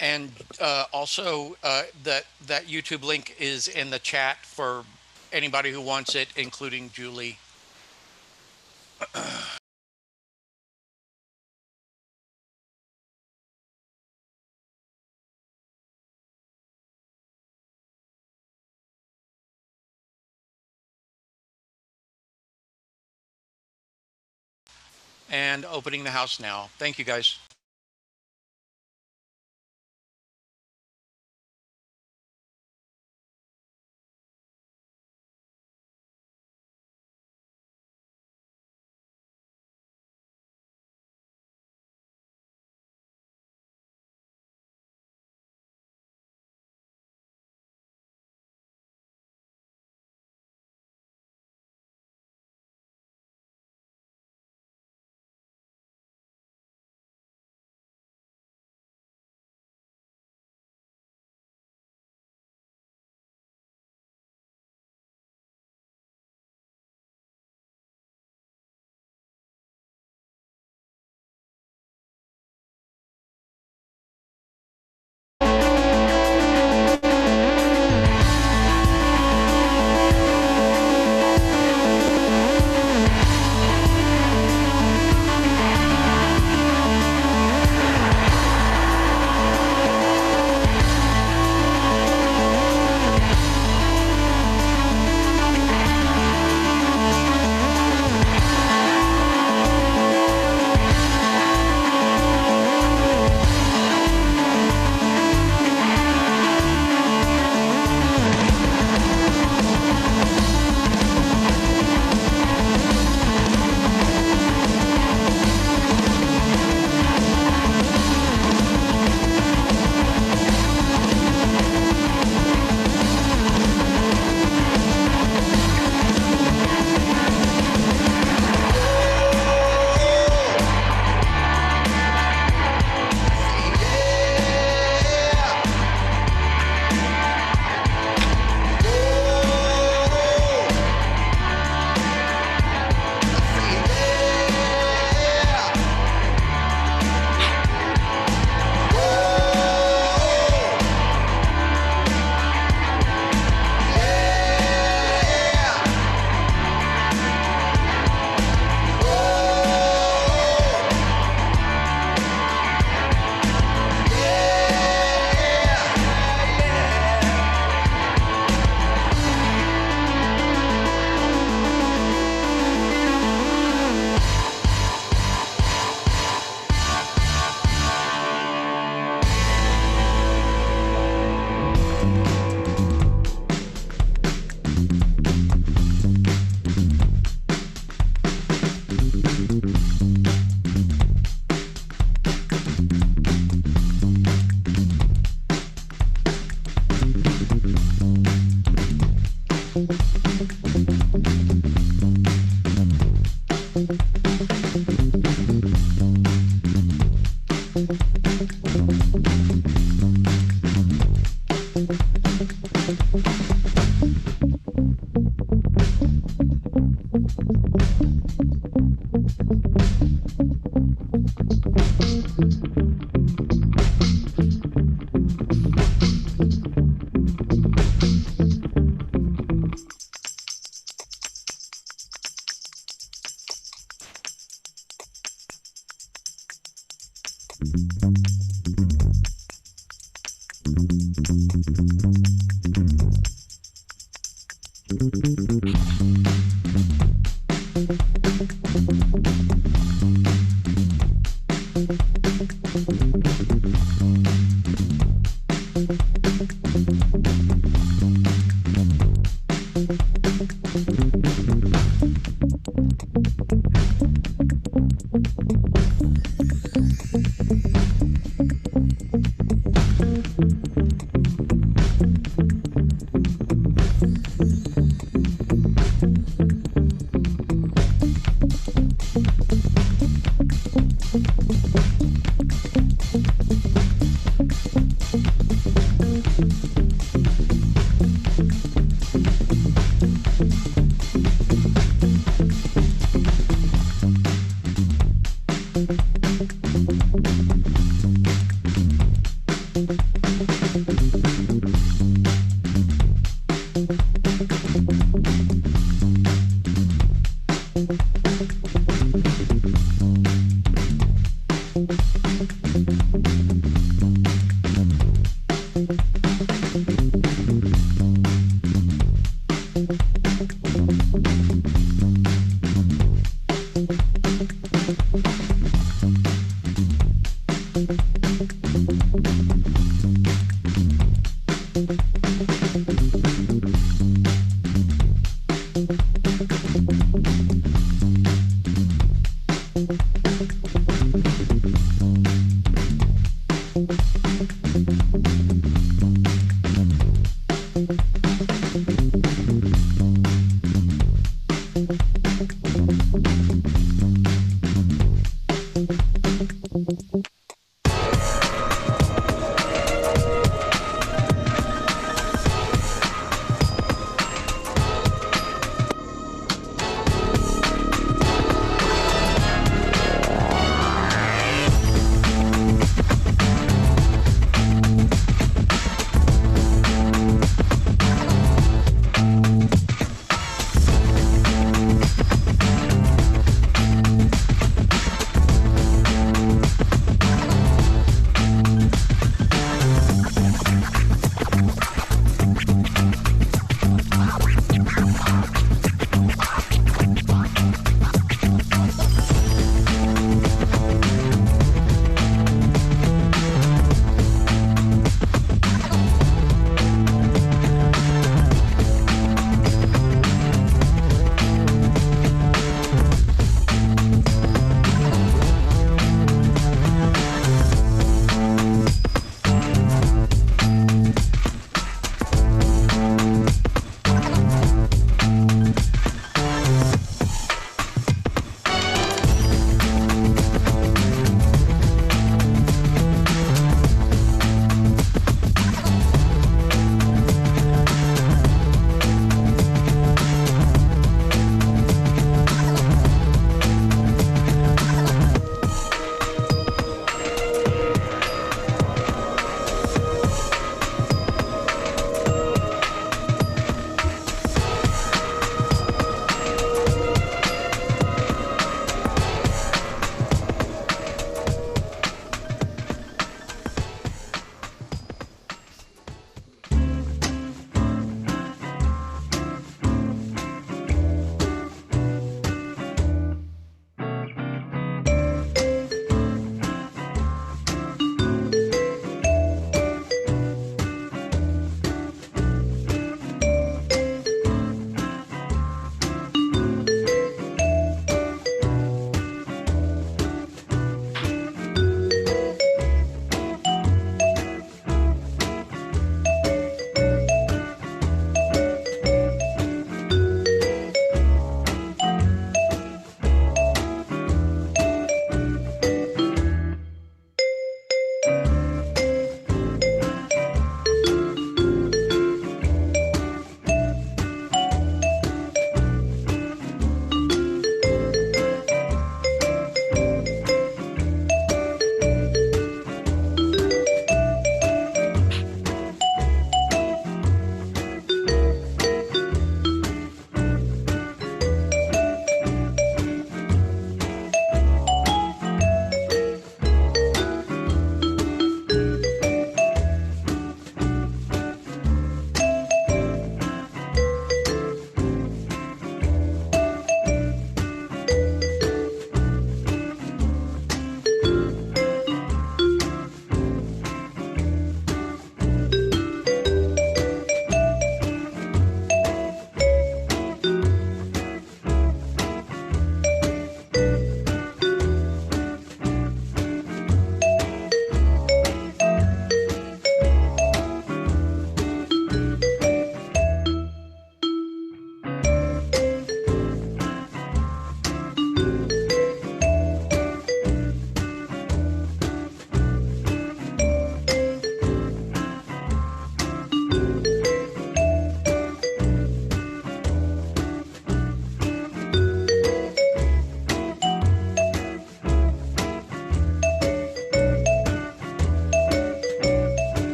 And also, that YouTube link is in the chat for anybody who wants it, including Julie. And opening the house now. Thank you, guys.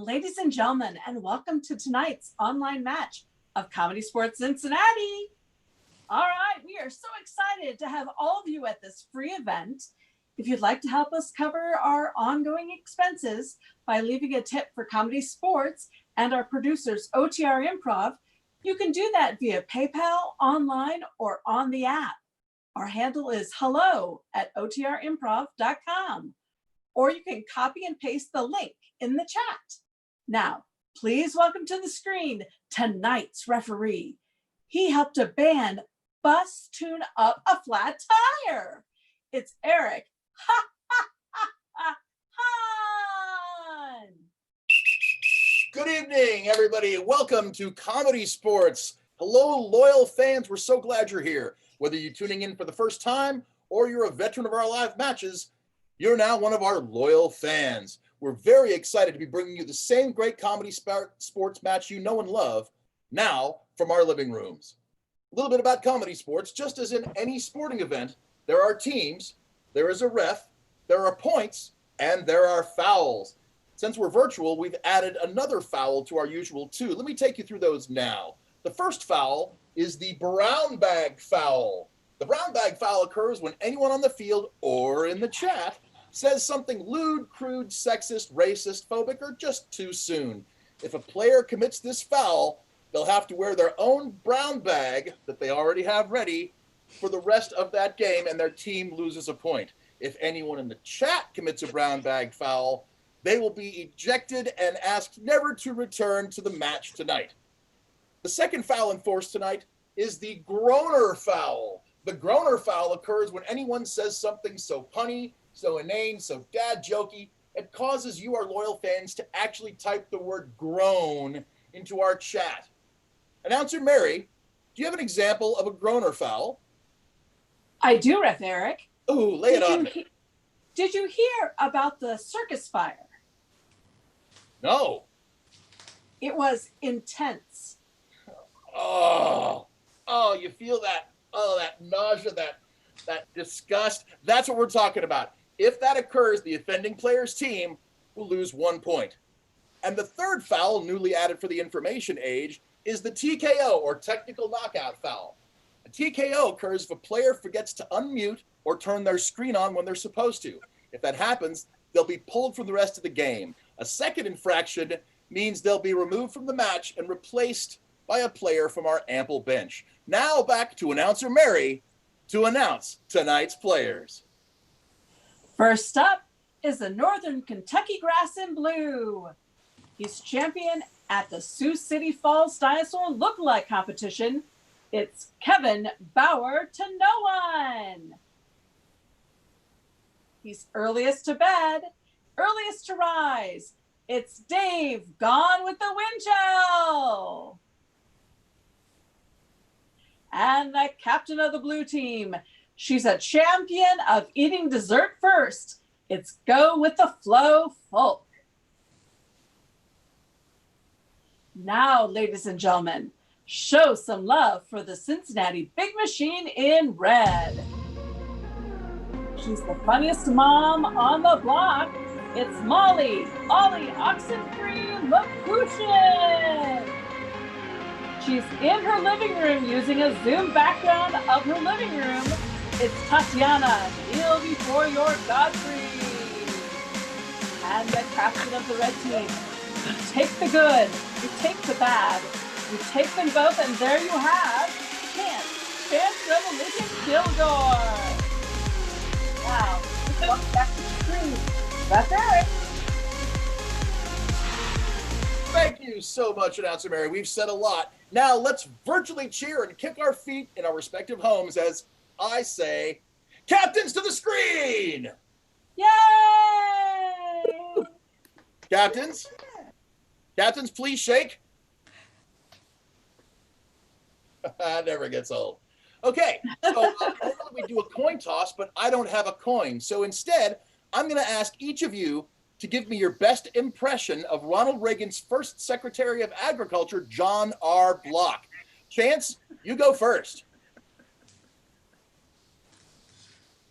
ladies and gentlemen, and welcome to tonight's online match of ComedySportz Cincinnati. All right, we are so excited to have all of you at this free event. If you'd like to help us cover our ongoing expenses by leaving a tip for ComedySportz and our producers, OTR Improv, you can do that via PayPal, online, or on the app. Our handle is hello@otrimprov.com, or you can copy and paste the link in the chat. Now, please welcome to the screen tonight's referee. He helped a band bus tune up a flat tire. It's Eric Han. Good evening, everybody. Welcome to ComedySportz. Hello, loyal fans. We're so glad you're here. Whether you're tuning in for the first time or you're a veteran of our live matches, you're now one of our loyal fans. We're very excited to be bringing you the same great ComedySportz match you know and love, now from our living rooms. A little bit about ComedySportz. Just as in any sporting event, there are teams, there is a ref, there are points, and there are fouls. Since we're virtual, we've added another foul to our usual two. Let me take you through those now. The first foul is the brown bag foul. The brown bag foul occurs when anyone on the field or in the chat says something lewd, crude, sexist, racist, phobic, or just too soon. If a player commits this foul, they'll have to wear their own brown bag that they already have ready for the rest of that game, and their team loses a point. If anyone in the chat commits a brown bag foul, they will be ejected and asked never to return to the match tonight. The second foul enforced tonight is the groaner foul. The groaner foul occurs when anyone says something so punny, so inane, so dad jokey, it causes you, our loyal fans, to actually type the word groan into our chat. Announcer Mary, do you have an example of a groaner foul? I do, Ref Eric. Ooh, lay it on me. Did you hear about the circus fire? No. It was intense. Oh, you feel that, that nausea, that disgust. That's what we're talking about. If that occurs, the offending player's team will lose 1 point. And the third foul, newly added for the information age, is the TKO, or technical knockout foul. A TKO occurs if a player forgets to unmute or turn their screen on when they're supposed to. If that happens, they'll be pulled from the rest of the game. A second infraction means they'll be removed from the match and replaced by a player from our ample bench. Now back to announcer Mary to announce tonight's players. First up is the Northern Kentucky Grass in Blue. He's champion at the Sioux City Falls Dinosaur Lookalike Competition. It's Kevin Bauer to no one. He's earliest to bed, earliest to rise. It's Dave, gone with the wind chill. And the captain of the blue team. She's a champion of eating dessert first. It's Go with the Flow Folk. Now, ladies and gentlemen, show some love for the Cincinnati Big Machine in red. She's the funniest mom on the block. It's Molly Oxenfree Lakushin. She's in her living room using a Zoom background of her living room. It's Tatiana, kneel before your Godfrey. And the captain of the red team. You take the good, you take the bad, you take them both, and there you have Chance Revolution Kilgore. Now, welcome back to the screen. That's Eric. Thank you so much, announcer Mary. We've said a lot. Now let's virtually cheer and kick our feet in our respective homes as I say, captains to the screen! Yay! Captains? Captains, please shake. That never gets old. Okay, so normally we do a coin toss, but I don't have a coin. So instead, I'm going to ask each of you to give me your best impression of Ronald Reagan's first Secretary of Agriculture, John R. Block. Chance, you go first.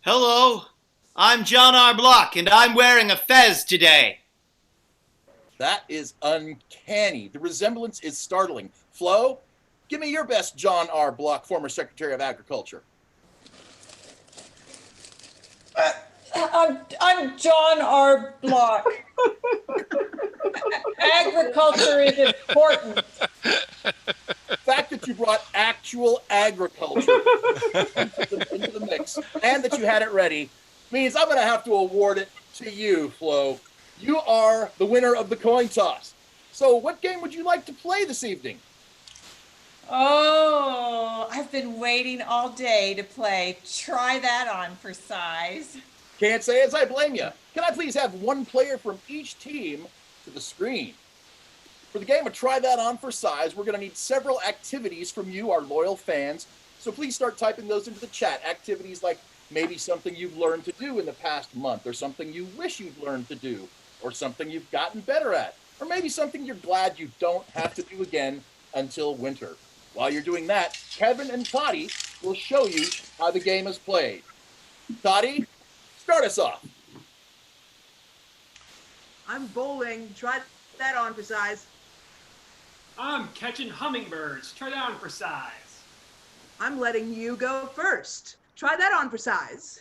Hello, I'm John R. Block, and I'm wearing a fez today. That is uncanny. The resemblance is startling. Flo, give me your best John R. Block, former Secretary of Agriculture. I'm John R. Block. Agriculture is important. The fact that you brought actual agriculture into the mix and that you had it ready means I'm going to have to award it to you, Flo. You are the winner of the coin toss. So what game would you like to play this evening? Oh, I've been waiting all day to play. Try that on for size. Can't say as I blame you. Can I please have one player from each team to the screen? For the game of Try That On for Size, we're going to need several activities from you, our loyal fans. So please start typing those into the chat. Activities like maybe something you've learned to do in the past month, or something you wish you'd learned to do, or something you've gotten better at, or maybe something you're glad you don't have to do again until winter. While you're doing that, Kevin and Toddy will show you how the game is played. Toddy, start us off. I'm bowling. Try that on for size. I'm catching hummingbirds. Try that on for size. I'm letting you go first. Try that on for size.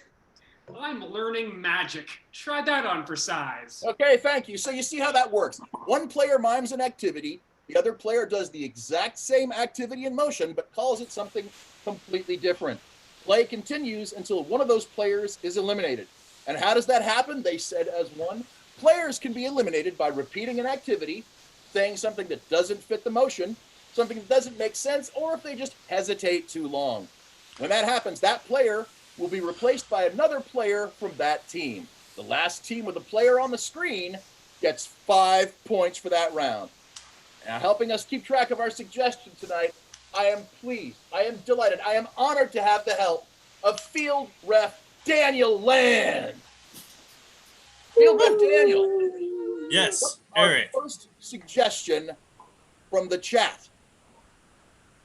I'm learning magic. Try that on for size. Okay, thank you. So you see how that works. One player mimes an activity. The other player does the exact same activity in motion, but calls it something completely different. Play continues until one of those players is eliminated. And how does that happen? They said as one. Players can be eliminated by repeating an activity, saying something that doesn't fit the motion, something that doesn't make sense, or if they just hesitate too long. When that happens, that player will be replaced by another player from that team. The last team with a player on the screen gets 5 points for that round. Now, helping us keep track of our suggestion tonight, I am pleased, I am delighted, I am honored to have the help of Field Ref Daniel Land. Field Ref Daniel. Yes, Our Eric. first suggestion from the chat.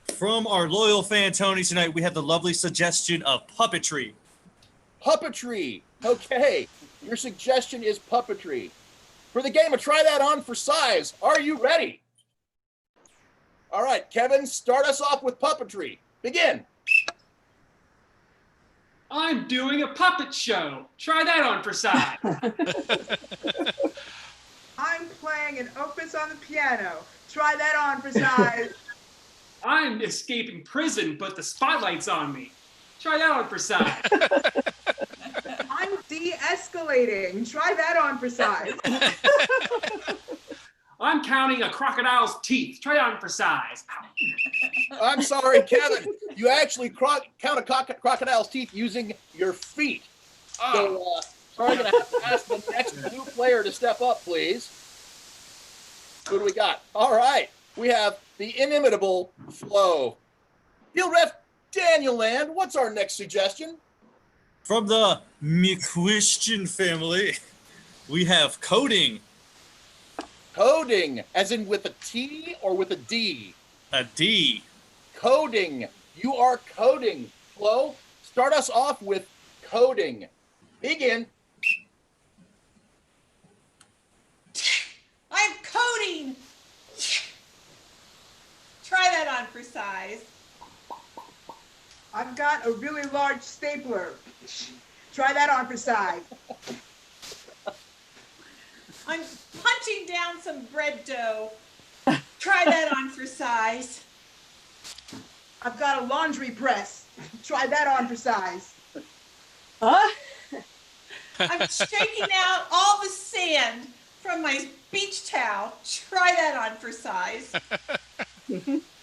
From our loyal fan Tony tonight, we have the lovely suggestion of puppetry. Puppetry. Okay, your suggestion is puppetry. For the game of Try That On for Size, are you ready? All right, Kevin, start us off with puppetry. Begin. I'm doing a puppet show. Try that on for size. I'm playing an opus on the piano. Try that on for size. I'm escaping prison, but the spotlight's on me. Try that on for size. I'm de-escalating. Try that on for size. I'm counting a crocodile's teeth. Try that on for size. I'm sorry, Kevin. You actually count a crocodile's teeth using your feet. So, sorry, I'm going to have to ask the next blue player to step up, please. Who do we got? All right. We have the inimitable Flo. Field Ref Daniel Land, what's our next suggestion? From the McQuistion family, we have coding. Coding, as in with a T or with a D? A D. Coding. You are coding. Flo, start us off with coding. Begin. I'm coding. Try that on for size. I've got a really large stapler. Try that on for size. I'm punching down some bread dough. Try that on for size. I've got a laundry press. Try that on for size. Huh? I'm shaking out all the sand from my beach towel. Try that on for size.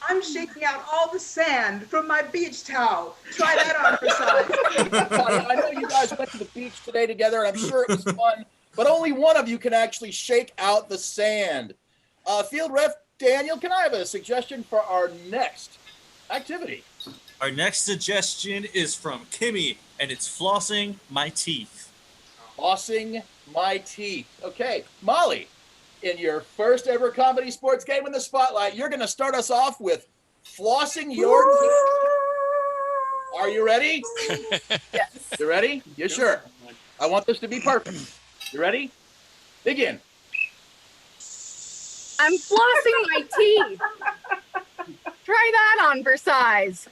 I'm shaking out all the sand from my beach towel. Try that on for size. I know you guys went to the beach today together, and I'm sure it was fun, but only one of you can actually shake out the sand. Field Ref Daniel, can I have a suggestion for our next activity? Our next suggestion is from Kimmy, and it's flossing my teeth. Flossing my teeth. Okay, Molly, in your first ever comedy sports game in the spotlight, you're going to start us off with flossing your teeth. Are you ready? Yes. You ready? You sure? I want this to be perfect. You ready? Begin. I'm flossing my teeth. Try that on for size.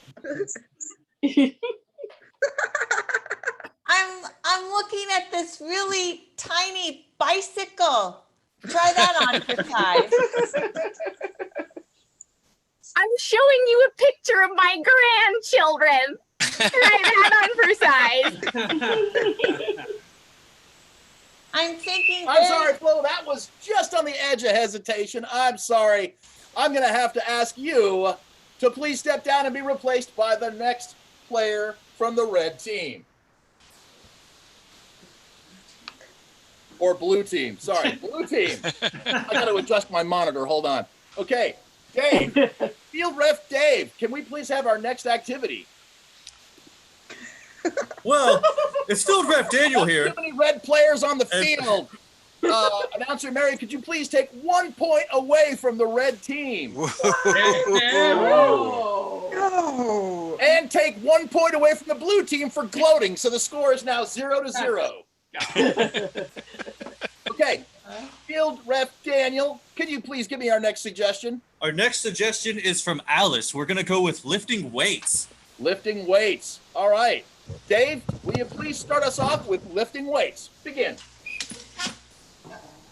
I'm looking at this really tiny bicycle. Try that on for size. I'm showing you a picture of my grandchildren. Try that on for size. I'm thinking. I'm sorry, Flo, that was just on the edge of hesitation. I'm sorry. I'm going to have to ask you to please step down and be replaced by the next player from the red team. Or blue team. Sorry, blue team. I got to adjust my monitor. Hold on. Okay, Dave. Field ref Dave, can we please have our next activity? Well, it's Field Ref Daniel here. Too many red players on the field. Announcer Mary, could you please take 1 point away from the red team? No. And take 1 point away from the blue team for gloating. So the score is now 0-0. Okay. Field ref Daniel, can you please give me our next suggestion? Our next suggestion is from Alice. We're going to go with lifting weights. Lifting weights. All right. Dave, will you please start us off with lifting weights? Begin.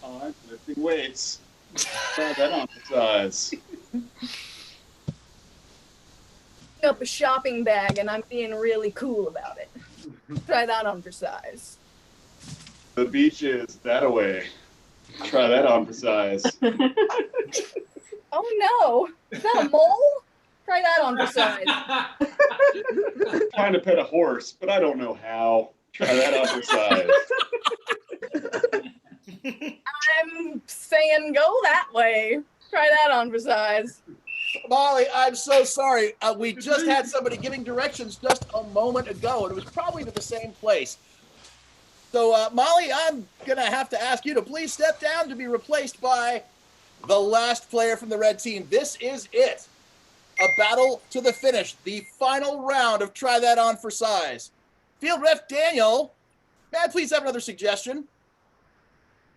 All right, lifting weights. Try that on for size. Up a shopping bag and I'm being really cool about it. Try that on for size. The beach is that away. Try that on for size. Oh no, is that a mole? Try that on for size. Trying to pet a horse, but I don't know how. Try that on for size. I'm saying go that way. Try that on for size. Molly, I'm so sorry. We just had somebody giving directions just a moment ago, and it was probably to the same place. So, Molly, I'm going to have to ask you to please step down to be replaced by the last player from the red team. This is it. A battle to the finish. The final round of Try That On for Size. Field ref Daniel, may I please have another suggestion?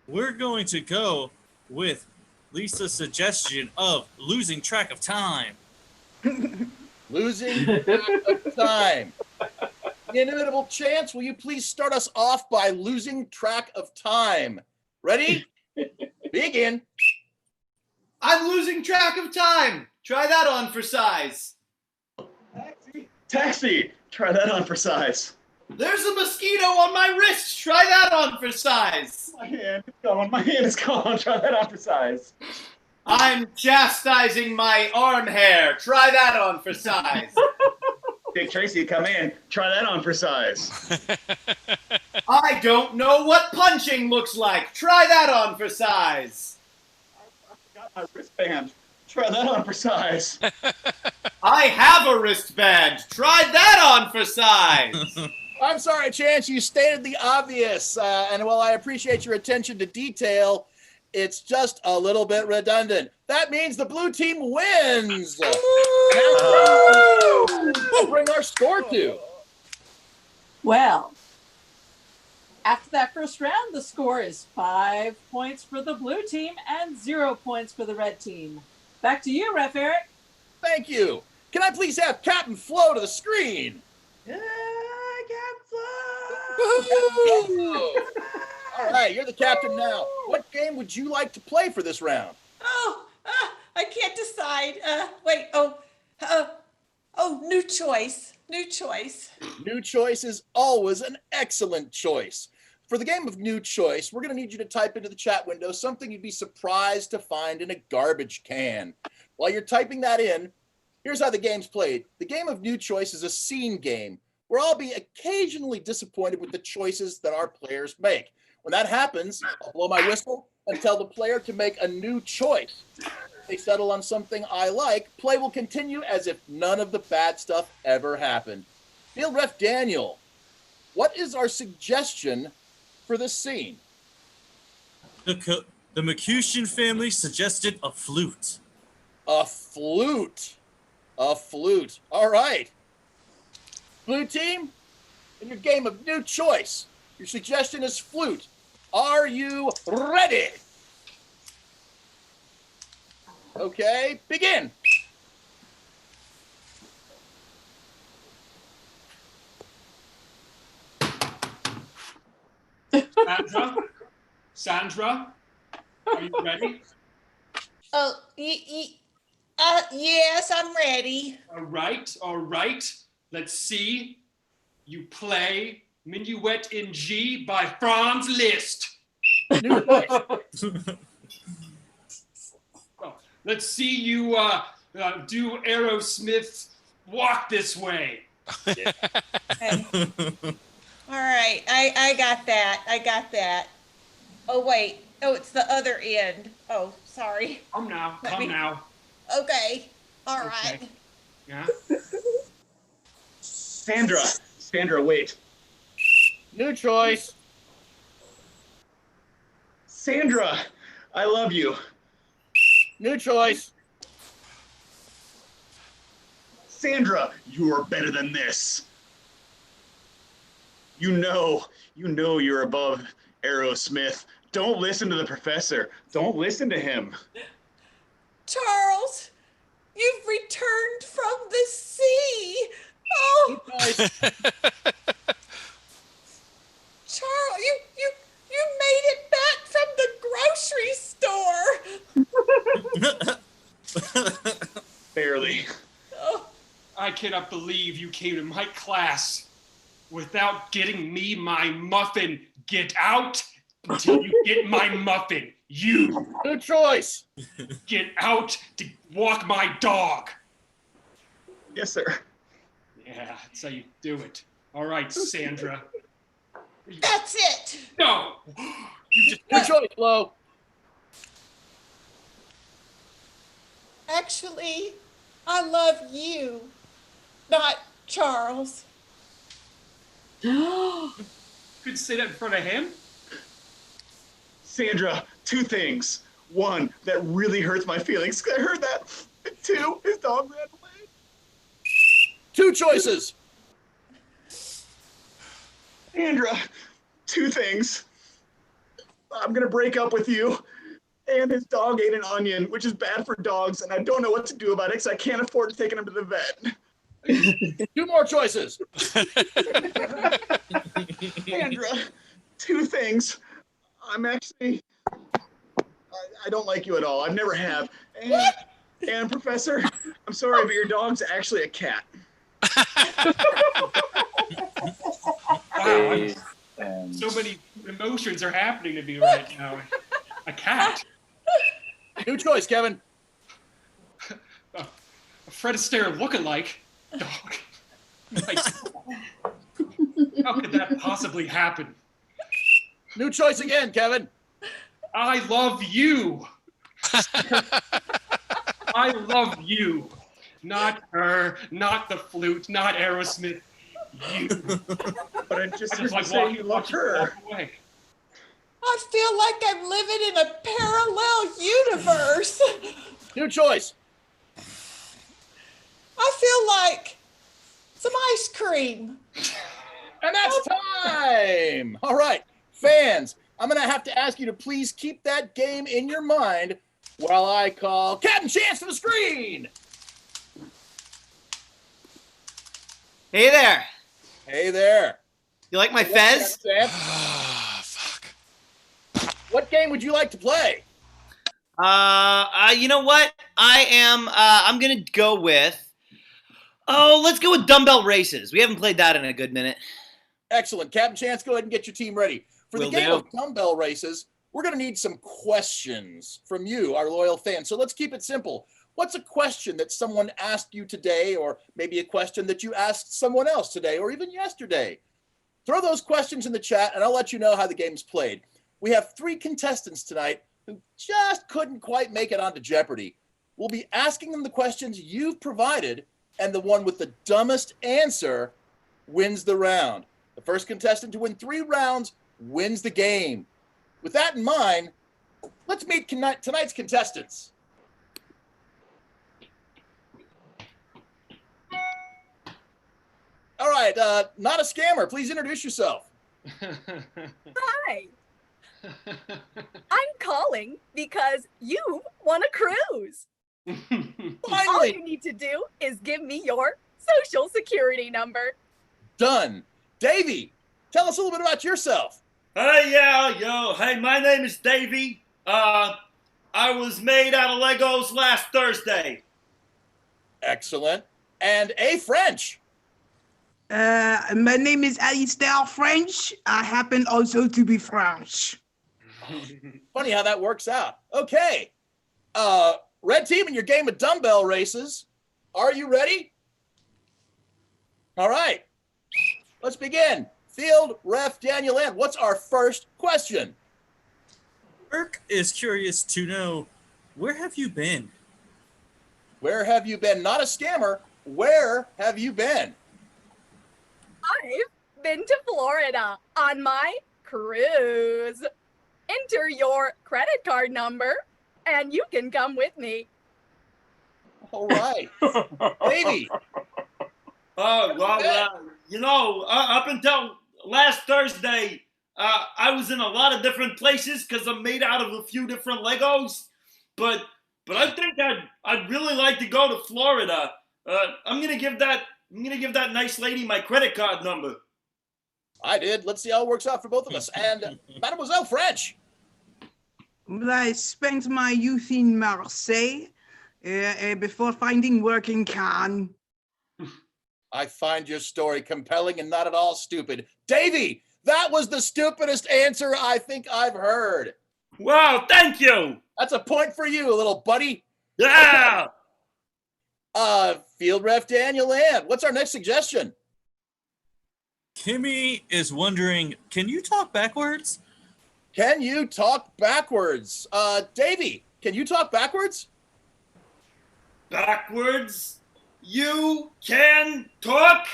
We're going to go with Lisa's suggestion of losing track of time. Losing track of time. The inimitable Chance, will you please start us off by losing track of time? Ready? Begin. I'm losing track of time. Try that on for size. Taxi! Try that on for size. There's a mosquito on my wrist. Try that on for size. My hand is gone. My hand is gone. Try that on for size. I'm chastising my arm hair. Try that on for size. Dick Tracy, come in. Try that on for size. I don't know what punching looks like. Try that on for size. I forgot my wristband. Try that on for size. I have a wristband. Try that on for size. I'm sorry, Chance, you stated the obvious. And while I appreciate your attention to detail, it's just a little bit redundant. That means the blue team wins. We'll bring our score to. Well, after that first round, the score is 5 points for the blue team and 0 points for the red team. Back to you, Ref Eric. Thank you. Can I please have Captain Flo to the screen? Yeah, All right, you're the captain now. What game would you like to play for this round? I can't decide. New choice. New choice. New choice is always an excellent choice. For the game of New Choice, we're going to need you to type into the chat window something you'd be surprised to find in a garbage can. While you're typing that in, here's how the game's played. The game of New Choice is a scene game where I'll be occasionally disappointed with the choices that our players make. When that happens, I'll blow my whistle and tell the player to make a new choice. If they settle on something I like, play will continue as if none of the bad stuff ever happened. Field ref Daniel, what is our suggestion for this scene? The McCution family suggested a flute. A flute. A flute. All right. Blue team, in your game of New Choice, your suggestion is flute. Are you ready? Okay, begin. Sandra, are you ready? Oh, yes, I'm ready. All right. Let's see. You play Minuet in G by Franz Liszt. New choice. Oh, let's see you do Aerosmith's Walk This Way. Okay. All right, I got that. Oh, wait. Oh, it's the other end. Oh, sorry. Come now. Okay. All right. Okay. Yeah. Sandra, wait. New choice. Sandra, I love you. New choice. Sandra, you are better than this. You know you're above Aerosmith. Don't listen to the professor. Don't listen to him. Charles, you've returned from the sea. Oh, Charles, you made it back from the grocery store. Barely. Oh, I cannot believe you came to my class without getting me my muffin. Get out until you get my muffin. You. New choice. Get out to walk my dog. Yes, sir. Yeah, that's how you do it. All right, Sandra. that's it. No. You just New choice, Flo. Actually, I love you, not Charles. could say that in front of him. Sandra, two things. One, that really hurts my feelings. I heard that. And two, his dog ran away. Two choices. Sandra, two things. I'm going to break up with you. And his dog ate an onion, which is bad for dogs, and I don't know what to do about it because I can't afford to take him to the vet. Two more choices. Sandra, two things. I'm actually, I don't like you at all. I've never have. And Professor, I'm sorry, but your dog's actually a cat. Wow, so many emotions are happening to me right now. A cat. New choice, Kevin. A Fred Astaire lookalike dog. How could that possibly happen? New choice again, Kevin. I love you. I love you. Not her, not the flute, not Aerosmith. You. But I just like say walking, you love her. walk away. I feel like I'm living in a parallel universe. New choice. I feel like some ice cream. And that's time. All right, fans, I'm going to have to ask you to please keep that game in your mind while I call Captain Chance to the screen. Hey there. Hey there. You like my fez? What game would you like to play? You know what? I'm gonna go with. Oh, let's go with dumbbell races. We haven't played that in a good minute. Excellent. Captain Chance, go ahead and get your team ready. For the Will game do. of dumbbell races, we're going to need some questions from you, our loyal fans. So let's keep it simple. What's a question that someone asked you today, or maybe a question that you asked someone else today, or even yesterday? Throw those questions in the chat, and I'll let you know how the game's played. We have 3 contestants tonight who just couldn't quite make it onto Jeopardy. We'll be asking them the questions you've provided, and the one with the dumbest answer wins the round. The first contestant to win 3 rounds wins the game. With that in mind, let's meet tonight's contestants. All right, not a scammer. Please introduce yourself. Hi. I'm calling because you won a cruise. All Finally, you need to do is give me your social security number. done. Davey, tell us a little bit about yourself. Hey, hey, my name is Davey. I was made out of Legos last Thursday. Excellent. And A. French. My name is Alistair French. I happen also to be French. Funny how that works out. Okay. Red team in your game of dumbbell races. Are you ready? All right. Let's begin. Field ref Daniel Land. What's our first question? Burke is curious to know, where have you been? Where have you been? Not a scammer. Where have you been? I've been to Florida on my cruise. Enter your credit card number and you can come with me. All right. Davey. Up until last Thursday, I was in a lot of different places because I'm made out of a few different Legos. But I think I'd really like to go to Florida. I'm gonna give that nice lady my credit card number. I did. Let's see how it works out for both of us. And Mademoiselle French. Well, I spent my youth in Marseille before finding work in Cannes. I find your story compelling and not at all stupid. Davey, that was the stupidest answer I think I've heard. Wow, thank you. That's a point for you, little buddy. Yeah. Field ref Daniel Land. What's our next suggestion? Kimmy is wondering, can you talk backwards? Can you talk backwards? Davey, can you talk backwards? Backwards? You can talk?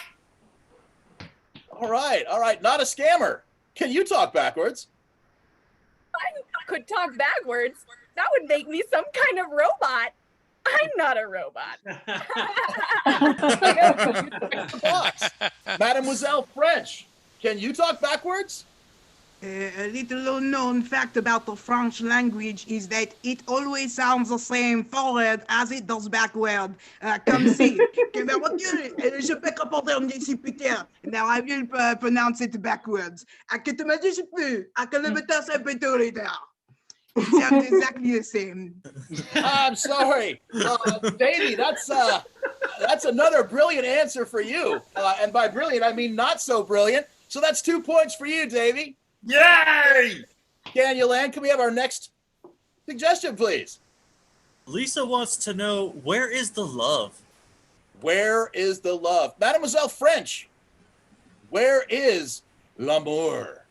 All right. Not a scammer. Can you talk backwards? I could talk backwards. That would make me some kind of robot. I'm not a robot. Mademoiselle French, can you talk backwards? A little unknown fact about the French language is that it always sounds the same forward as it does backward. Comme si. Je peux comprendre si putain. Now I will pronounce it backwards. It sounds exactly the same. I'm sorry. Davey, that's another brilliant answer for you. And by brilliant, I mean not so brilliant. So that's 2 points for you, Davey. Yay! Daniel Land, can we have our next suggestion, please? Lisa wants to know, where is the love? Where is the love? Mademoiselle French, where is l'amour?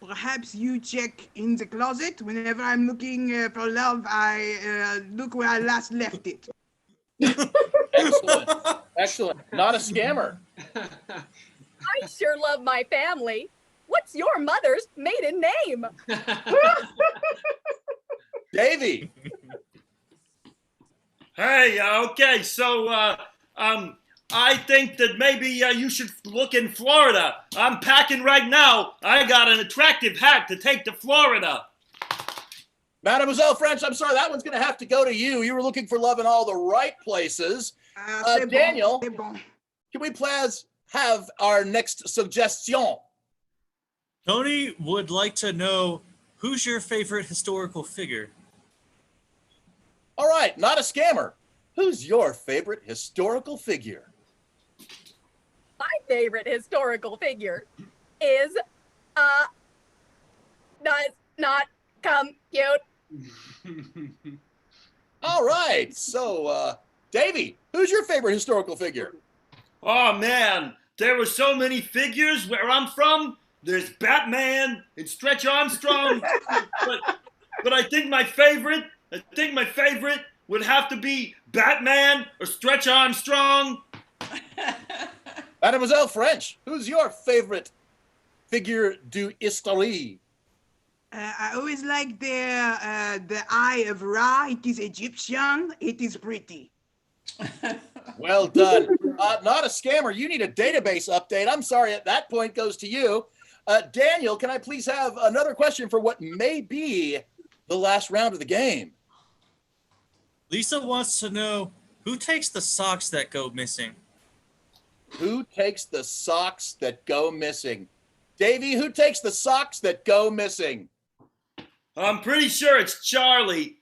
Perhaps you check in the closet. Whenever I'm looking for love, I look where I last left it. Excellent. Not a scammer. I sure love my family. What's your mother's maiden name? Davey. Hey, okay, so I think that maybe you should look in Florida. I'm packing right now. I got an attractive hat to take to Florida. Mademoiselle French, I'm sorry, that one's going to have to go to you. You were looking for love in all the right places. Daniel, can we please have our next suggestion? Tony would like to know, who's your favorite historical figure? All right, not a scammer. Who's your favorite historical figure? My favorite historical figure is not cute. All right, so Davey, who's your favorite historical figure? Oh man, there were so many figures where I'm from. There's Batman and Stretch Armstrong, but I think my favorite would have to be Batman or Stretch Armstrong. Mademoiselle French, who's your favorite figure d'histoire? I always like the Eye of Ra. It is Egyptian. It is pretty. Well done. Not a scammer. You need a database update. I'm sorry, at that point goes to you. Daniel, can I please have another question for what may be the last round of the game? Lisa wants to know who takes the socks that go missing. Who takes the socks that go missing? Davey, who takes the socks that go missing? I'm pretty sure it's Charlie.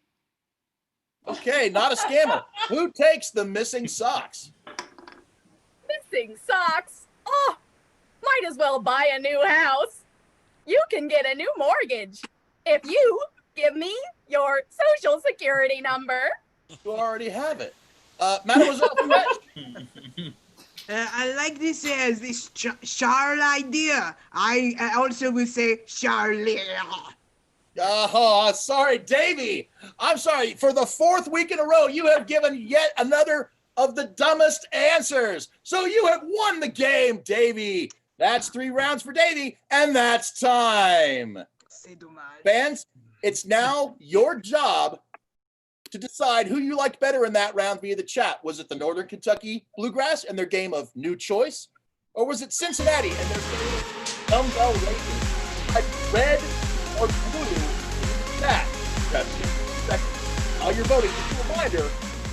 Okay, not a scammer. Who takes the missing socks? Missing socks? Oh, might as well buy a new house. You can get a new mortgage if you give me your social security number. You already have it. Mademoiselle Fresh. I like this Charles idea. I also will say Charlie. Oh, sorry, Davey. I'm sorry. For the fourth week in a row, you have given yet another of the dumbest answers. So you have won the game, Davey. That's 3 rounds for Davey, and that's time. Fans, it's now your job to decide who you liked better in that round via the chat. Was it the Northern Kentucky Bluegrass and their game of New Choice? Or was it Cincinnati and their game of Dumbbell Racing? Like red or blue in the chat. While you're voting, just a reminder,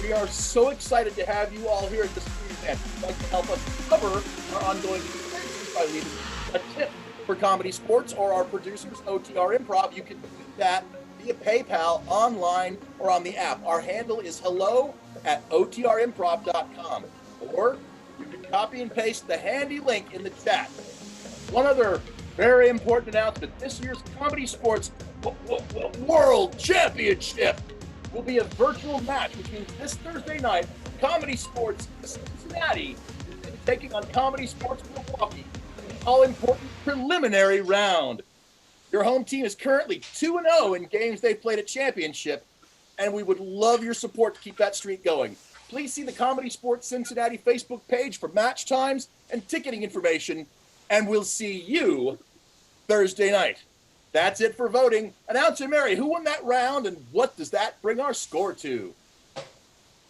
we are so excited to have you all here at the Street event. If you'd like to help us cover our ongoing expenses by leaving a tip for Comedy Sports or our producers, OTR Improv, you can do that via PayPal, online, or on the app. Our handle is hello@otrimprov.com. Or you can copy and paste the handy link in the chat. One other very important announcement. This year's Comedy Sports World Championship will be a virtual match, which means this Thursday night, Comedy Sportz Cincinnati is taking on Comedy Sportz Milwaukee in the all-important preliminary round. Your home team is currently 2-0 in games they've played at championship, and we would love your support to keep that streak going. Please see the Comedy Sportz Cincinnati Facebook page for match times and ticketing information, and we'll see you Thursday night. That's it for voting. Announcer Mary, who won that round, and what does that bring our score to?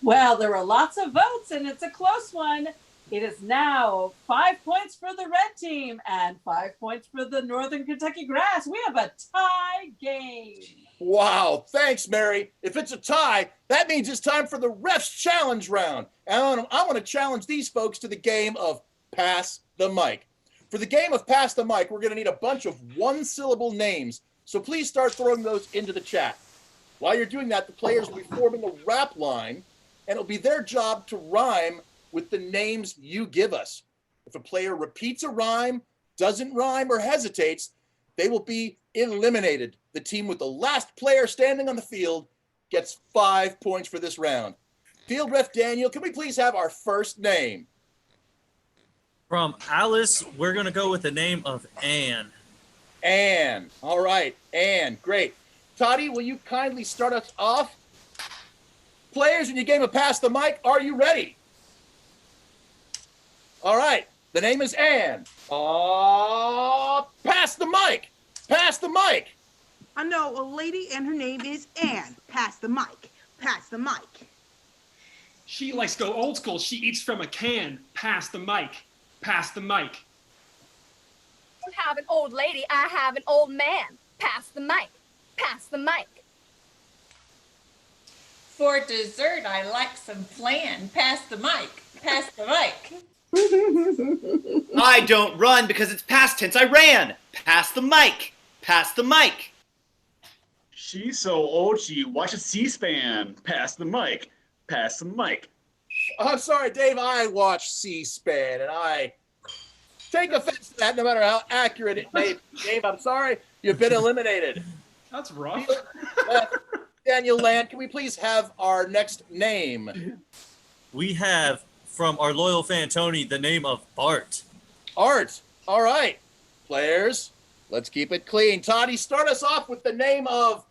Well, there were lots of votes, and it's a close one. It is now 5 points for the red team and 5 points for the Northern Kentucky Grass. We have a tie game. Wow, thanks, Mary. If it's a tie, that means it's time for the refs challenge round. And I want to challenge these folks to the game of Pass the Mic. For the game of Pass the Mic, we're going to need a bunch of one-syllable names, so please start throwing those into the chat. While you're doing that, the players will be forming a rap line, and it'll be their job to rhyme with the names you give us. If a player repeats a rhyme, doesn't rhyme, or hesitates, they will be eliminated. The team with the last player standing on the field gets 5 points for this round. Field Ref Daniel, can we please have our first name? From Alice, we're going to go with the name of Anne. Anne. All right, Anne. Great. Toddy, will you kindly start us off? Players in your game of Pass the Mic, are you ready? All right. The name is Anne. Pass the mic. Pass the mic. I know a lady and her name is Anne. Pass the mic. Pass the mic. She likes to go old school. She eats from a can. Pass the mic. Pass the mic. I don't have an old lady. I have an old man. Pass the mic. Pass the mic. For dessert, I like some flan. Pass the mic. Pass the mic. I don't run because it's past tense. I ran. Pass the mic. Pass the mic. She's so old she watches C-SPAN. Pass the mic. Pass the mic. I'm sorry, Dave. I watch C-SPAN, and I take offense to that no matter how accurate it may be. Dave, I'm sorry. You've been eliminated. That's rough. Daniel Land, can we please have our next name? We have, from our loyal fan Tony, the name of Bart. Art. All right. Players, let's keep it clean. Toddy, start us off with the name of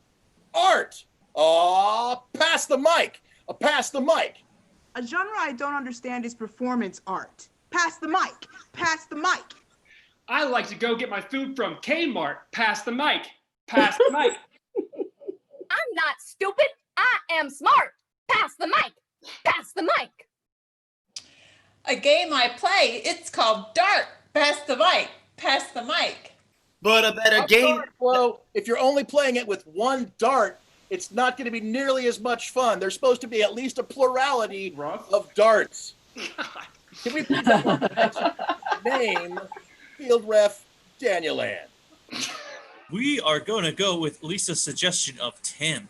Art. Pass the mic. Pass the mic. A genre I don't understand is performance art. Pass the mic. Pass the mic. I like to go get my food from Kmart. Pass the mic. Pass the mic. I'm not stupid. I am smart. Pass the mic. Pass the mic. A game I play, it's called Dart. Pass the mic. Pass the mic. But a better game. Sorry, Flo, if you're only playing it with one dart, it's not going to be nearly as much fun. There's supposed to be at least a plurality of darts. Can we please have our name, field ref Daniel Ann? We are going to go with Lisa's suggestion of Tim.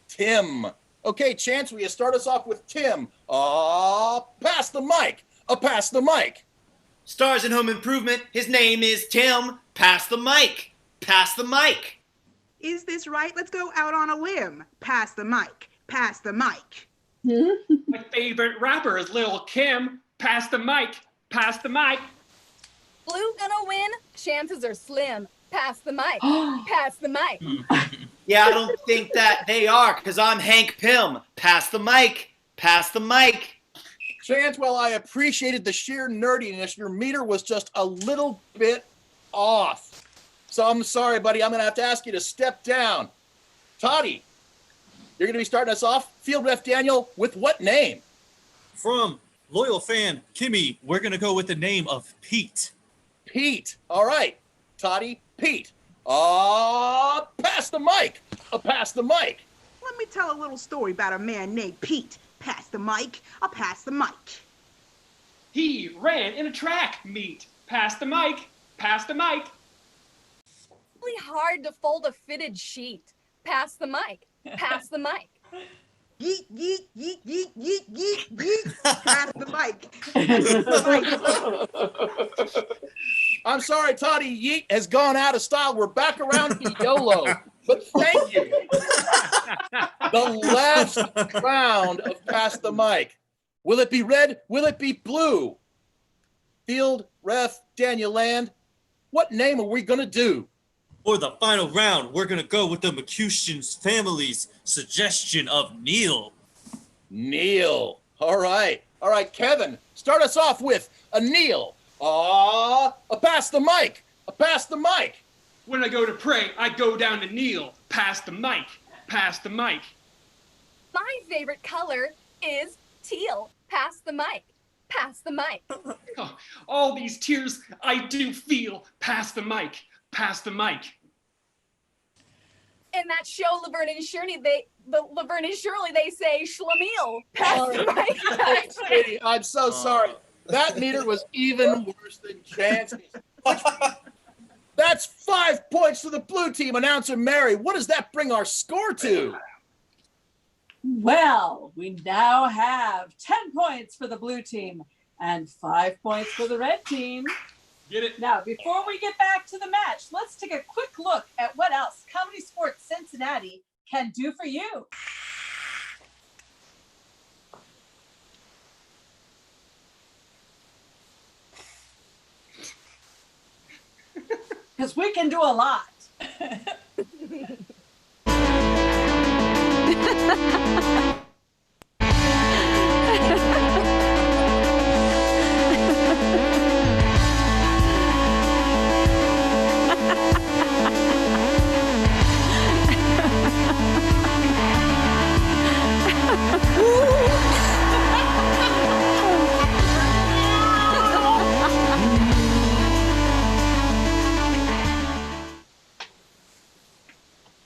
Tim. Okay, Chance, will you start us off with Tim? Pass the mic. Pass the mic. Stars in Home Improvement. His name is Tim. Pass the mic. Pass the mic. Is this right? Let's go out on a limb. Pass the mic. Pass the mic. My favorite rapper is Lil' Kim. Pass the mic. Pass the mic. Blue gonna win? Chances are slim. Pass the mic. Pass the mic. Yeah, I don't think that they are, because I'm Hank Pym. Pass the mic. Pass the mic. Chance, while I appreciated the sheer nerdiness, your meter was just a little bit off. So I'm sorry, buddy. I'm going to have to ask you to step down. Toddy, you're going to be starting us off. Field ref Daniel, with what name? From loyal fan Kimmy, we're going to go with the name of Pete. Pete. All right. Toddy, Pete. Pass the mic. Pass the mic. Let me tell a little story about a man named Pete. Pass the mic. Pass the mic. He ran in a track meet. Pass the mic. Pass the mic. Really hard to fold a fitted sheet. Pass the mic. Pass the mic. Yeet, yeet, yeet, yeet, yeet, yeet, yeet. Pass the mic. Pass the mic. I'm sorry, Toddy. Yeet has gone out of style. We're back around to YOLO. But thank you. The last round of Pass the Mic. Will it be red? Will it be blue? Field ref Daniel Land, what name are we going to do? For the final round, we're going to go with the McCushion's family's suggestion of Neil. Neil. All right. All right, Kevin, start us off with a Neil. Pass the mic. Pass the mic. When I go to pray, I go down to kneel. Pass the mic. Pass the mic. My favorite color is teal. Pass the mic. Pass the mic. Oh, all these tears I do feel. Pass the mic. Pass the mic. In that show, Laverne and Shirley, they say Schlemiel. Pass the mic. Sweetie, I'm so sorry. That meter was even worse than Chance. That's 5 points to the blue team. Announcer Mary, what does that bring our score to? Well, we now have 10 points for the blue team and 5 points for the red team. Get it? Now, before we get back to the match, let's take a quick look at what else ComedySportz Cincinnati can do for you. Because we can do a lot.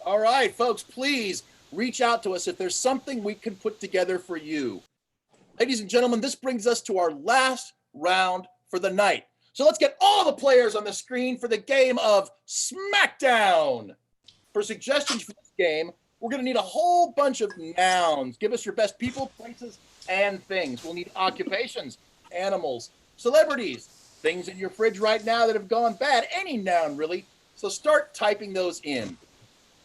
All right, folks, please reach out to us if there's something we can put together for you. Ladies and gentlemen, this brings us to our last round for the night. So let's get all the players on the screen for the game of SmackDown. For suggestions for this game, we're going to need a whole bunch of nouns. Give us your best people, places, and things. We'll need occupations, animals, celebrities, things in your fridge right now that have gone bad, any noun really. So start typing those in.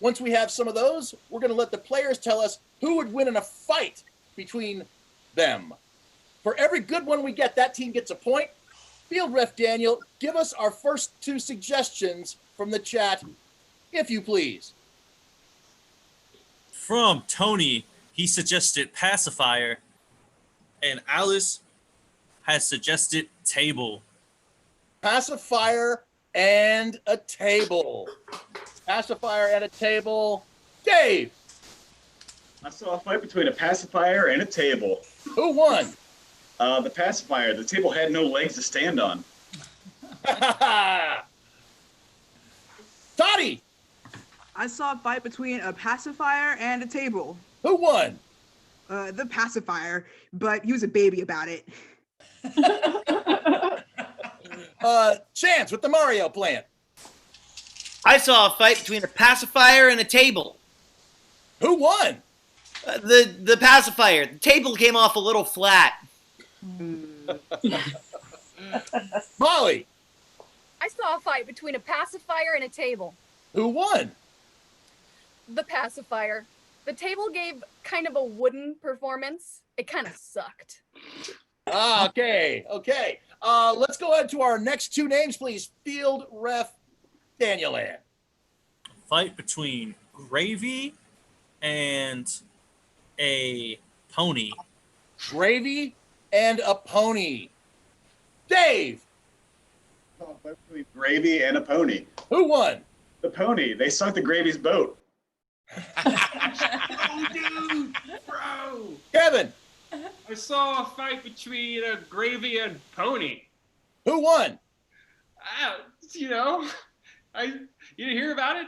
Once we have some of those, we're going to let the players tell us who would win in a fight between them. For every good one we get, that team gets a point. Field ref Daniel, give us our first 2 suggestions from the chat, if you please. From Tony, he suggested pacifier, and Alice has suggested table. Pacifier and a table. Pacifier and a table. Dave. I saw a fight between a pacifier and a table. Who won? The pacifier. The table had no legs to stand on. Toddy. I saw a fight between a pacifier and a table. Who won? The pacifier, but he was a baby about it. Chance with the Mario plant. I saw a fight between a pacifier and a table. Who won? The pacifier. The table came off a little flat. Molly. I saw a fight between a pacifier and a table. Who won? The pacifier. The table gave kind of a wooden performance. It kind of sucked. Okay. Let's go ahead to our next two names, please. Field ref Daniel Ann. Fight between Gravy and a pony. Gravy and a pony. Dave. Between Gravy and a pony. Who won? The pony. They sunk the Gravy's boat. Oh, dude, bro. Kevin. I saw a fight between a Gravy and Pony. Who won? You didn't hear about it?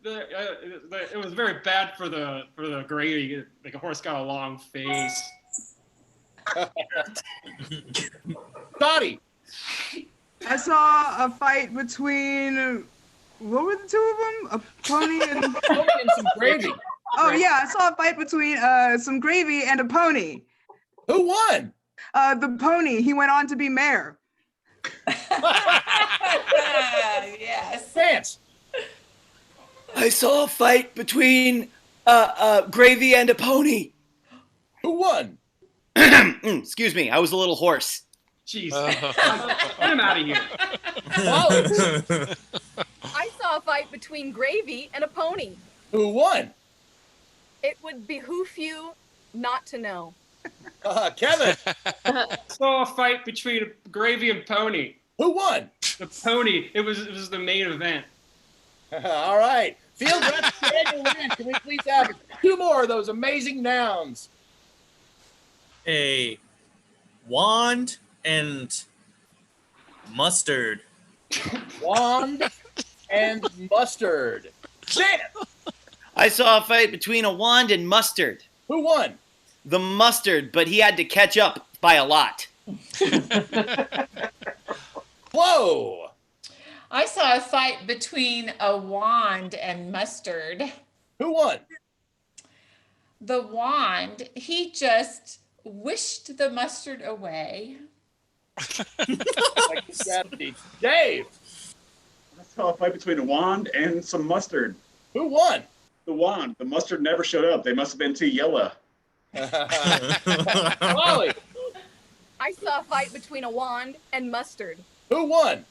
It was very bad for the Gravy. Like a horse got a long face. Dottie. I saw a fight between, what were the two of them? A pony and some gravy. Oh yeah, I saw a fight between some gravy and a pony. Who won? The pony. He went on to be mayor. Yes. Vance. I saw a fight between Gravy and a pony. Who won? Excuse me, I was a little hoarse. Jeez. Get him out of here. I saw a fight between Gravy and a pony. Who won? It would behoove you not to know. Kevin. Saw a fight between Gravy and Pony. Who won? The Pony. It was the main event. All right. Field ref Daniel Ann. Can we please have two more of those amazing nouns? A wand and mustard. Wand and mustard. Shannon. I saw a fight between a wand and mustard. Who won? The mustard, but he had to catch up by a lot. Whoa. I saw a fight between a wand and mustard. Who won? The wand, he just wished the mustard away. Dave. I saw a fight between a wand and some mustard. Who won? The wand. The mustard never showed up. They must have been too yellow. Molly. I saw a fight between a wand and mustard. Who won?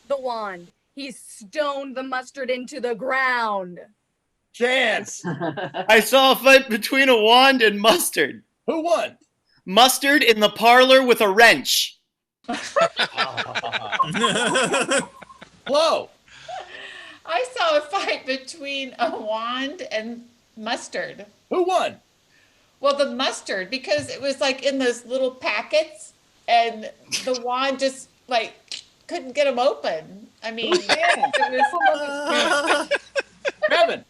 The wand. He stoned the mustard into the ground. Chance. I saw a fight between a wand and mustard. Who won? Mustard in the parlor with a wrench. Flo. I saw a fight between a wand and mustard. Who won? Well, the mustard, because it was like in those little packets, and the wand just like couldn't get them open. I mean, it was. Kevin.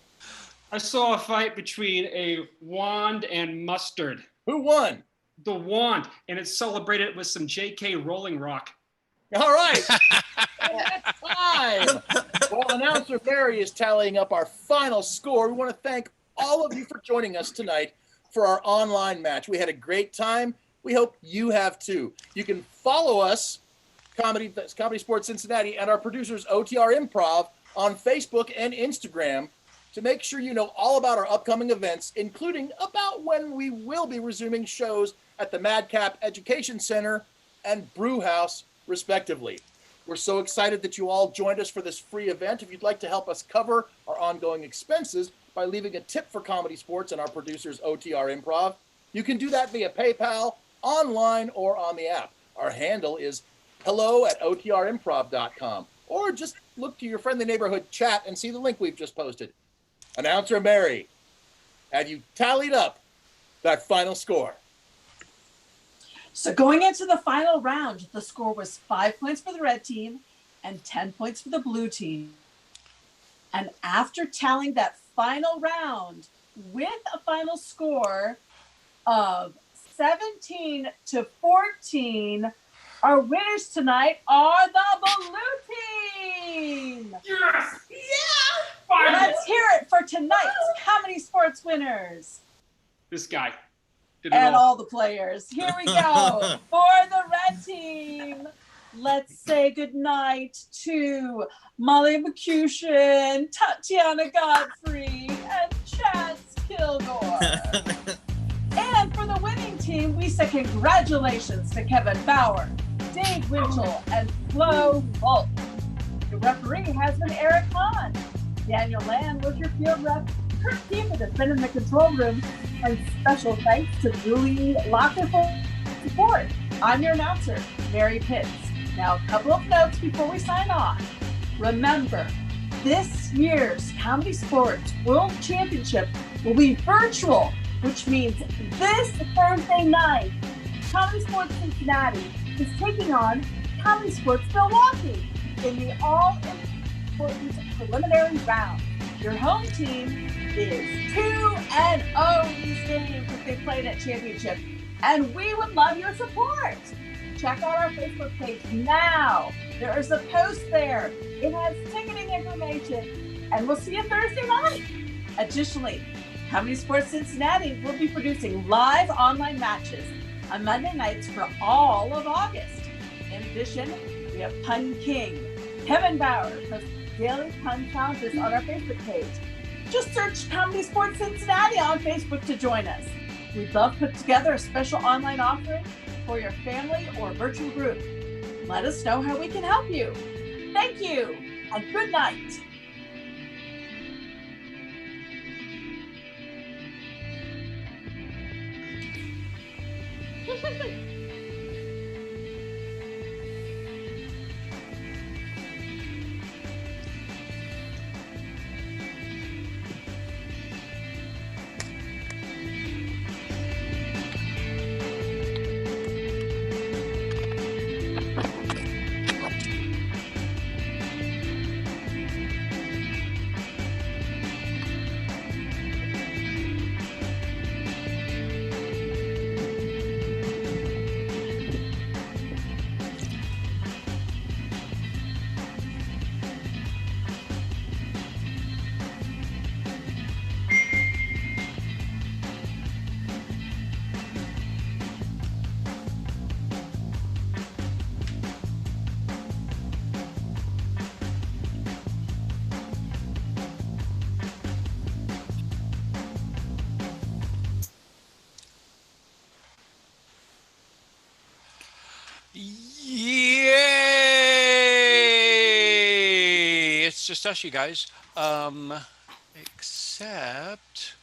I saw a fight between a wand and mustard. Who won? The wand, and it celebrated with some J.K. Rolling Rock. All right. Time. Well, announcer Barry is tallying up our final score. We want to thank all of you for joining us tonight for our online match. We had a great time. We hope you have too. You can follow us, ComedySportz Cincinnati, and our producers OTR Improv on Facebook and Instagram to make sure you know all about our upcoming events, including about when we will be resuming shows at the Madcap Education Center and Brew House, respectively. We're so excited that you all joined us for this free event. If you'd like to help us cover our ongoing expenses by leaving a tip for Comedy Sports and our producers OTR Improv, you can do that via PayPal, online, or on the app. Our handle is hello@otrimprov.com, or just look to your friendly neighborhood chat and see the link we've just posted. Announcer Mary, have you tallied up that final score? So going into the final round, the score was 5 points for the red team and 10 points for the blue team. And after tallying that final round with a final score of 17-14, our winners tonight are the blue team. Yes! Yeah! Let's hear it for tonight's Comedy Sports winners. This guy did it And all. all the players. Here we go. For the red team, let's say goodnight to Molly McCushin, Tatiana Godfrey, and Chance Kilgore. And for the winning team, we say congratulations to Kevin Bauer, Dave Winchell, and Flo Volk. The referee has been Eric Hahn. Daniel Land was your field rep. Kurt Keefe has been in the control room. And special thanks to Julie Locker for support. I'm your announcer, Mary Pitts. Now, a couple of notes before we sign off. Remember, this year's Comedy Sports World Championship will be virtual, which means this Thursday night, Comedy Sports Cincinnati is taking on Comedy Sports Milwaukee in the all-important preliminary round. Your home team is 2-0 these games if they played at championship, and we would love your support. Check out our Facebook page now. There is a post there. It has ticketing information, and we'll see you Thursday night. Additionally, Comedy Sports Cincinnati will be producing live online matches on Monday nights for all of August. In addition, we have Pun King. Kevin Bauer posts daily pun challenges on our Facebook page. Just search Comedy Sports Cincinnati on Facebook to join us. We'd love to put together a special online offering for your family or virtual group. Let us know how we can help you. Thank you, and good night. Yay! It's just us, you guys. Except,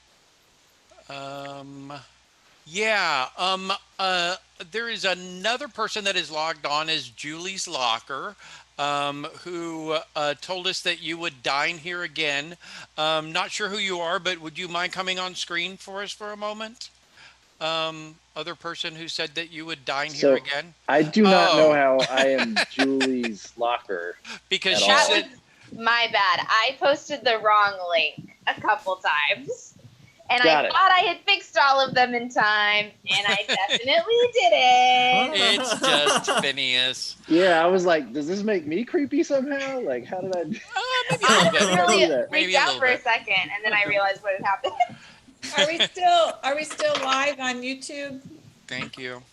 there is another person that is logged on as Julie's Locker, who told us that you would dine here again. Not sure who you are, but would you mind coming on screen for us for a moment? Other person who said that you would dine here again? I do not know how I am Julie's Locker. Because she said, my bad. I posted the wrong link a couple times. And I thought I had fixed all of them in time, and I definitely didn't. It's just Phineas. Yeah, I was like, does this make me creepy somehow? Like, how did I do I really that? freaked out for a second, and then I realized what had happened. Are we still live on YouTube? Thank you.